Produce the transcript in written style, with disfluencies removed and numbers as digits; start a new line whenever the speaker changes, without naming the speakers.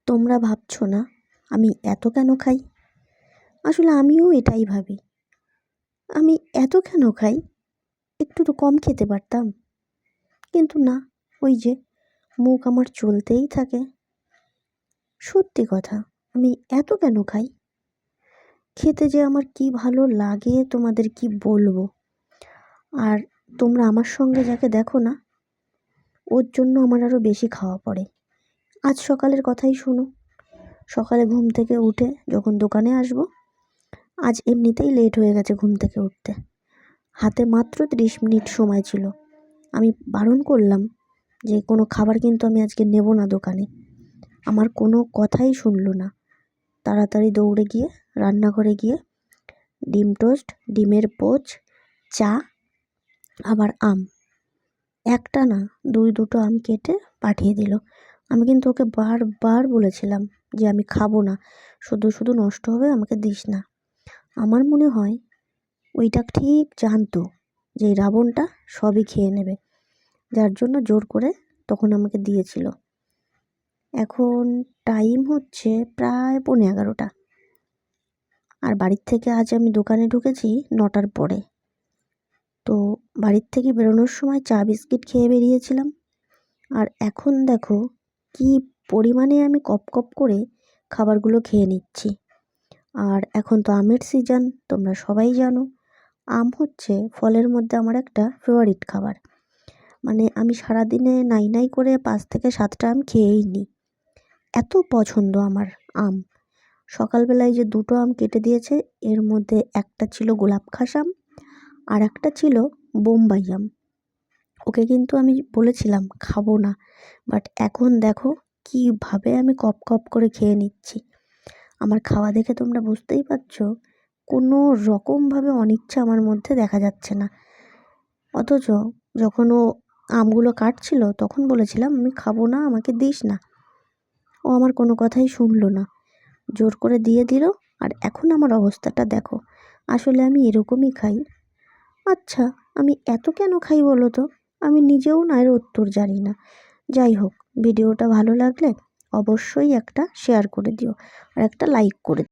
তোমরা ভাবছো না আমি এত কেন খাই? আসলে আমিও এটাই ভাবি। আমি এত কেন খাই? একটু তো কম খেতে পারতাম। কিন্তু না, ওই যে মুখ আমার চলতেই থাকে। সত্যি কথা, আমি এত কেন খাই? খেতে যে আমার কি ভালো লাগে তোমাদের কি বলবো। আর তোমরা আমার সঙ্গে যাকে দেখো না, ওর জন্য আমার আরও বেশি খাওয়া পড়ে। আজ সকালের কথাই শোনো। সকালে ঘুম থেকে উঠে যখন দোকানে আসবো, আজ এমনিতেই লেট হয়ে গেছে ঘুম থেকে উঠতে। হাতে মাত্র 30 মিনিট সময় ছিল। আমি বারণ করলাম যে কোনো খাবার কিন্তু আমি আজকে নেব না দোকানে। আমার কোনো কথাই শুনলো না। তাড়াতাড়ি দৌড়ে গিয়ে রান্নাঘরে গিয়ে ডিম টোস্ট, ডিমের পোচ, চা, আবার আম, একটা না দুটো আম কেটে পাঠিয়ে দিল। আমি কিন্তু ওকে বারবার বলেছিলাম যে আমি খাবো না, শুধু শুধু নষ্ট হবে, আমাকে দিস না। আমার মনে হয় ওইটা ঠিক জানতো যে এই রাবণটা সবই খেয়ে নেবে, যার জন্য জোর করে তখন আমাকে দিয়েছিল। এখন টাইম হচ্ছে প্রায় 11:15। আর বাড়ির থেকে আজ আমি দোকানে ঢুকেছি 9টার পরে। তো বাড়ির থেকে বেরোনোর সময় চা বিস্কিট খেয়ে বেরিয়েছিলাম। আর এখন দেখো কি পরিমাণে আমি কপ কপ করে খাবারগুলো খেয়ে নিচ্ছি। আর এখন তো আমের সিজন, তোমরা সবাই জানো। আম হচ্ছে ফলের মধ্যে আমার একটা ফেভারিট খাবার। মানে আমি সারাদিনে নাই নাই করে 5 থেকে 7টা আম খেয়েই নিই। এত পছন্দ আমার আম। সকালবেলায় যে 2টো আম কেটে দিয়েছে, এর মধ্যে একটা ছিল গোলাপ খাস আম আর একটা ছিল বোম্বাই আম। ওকে কিন্তু আমি বলেছিলাম খাবো না, বাট এখন দেখো কীভাবে আমি কপ কপ করে খেয়ে নিচ্ছি। আমার খাওয়া দেখে তোমরা বুঝতেই পারছো কোনো রকমভাবে অনিচ্ছা আমার মধ্যে দেখা যাচ্ছে না। অথচ যখন ও আমগুলো কাটছিল তখন বলেছিলাম আমি খাবো না, আমাকে দিস না। ও আমার কোনো কথাই শুনলো না, জোর করে দিয়ে দিল। আর এখন আমার অবস্থাটা দেখো। আসলে আমি এরকমই খাই। আচ্ছা, আমি এত কেন খাই বলো তো? আমি নিজেও না এর উত্তর জানি না। যাই হোক, ভিডিওটা ভালো লাগলে অবশ্যই একটা শেয়ার করে দিও আর একটা লাইক করে দিও।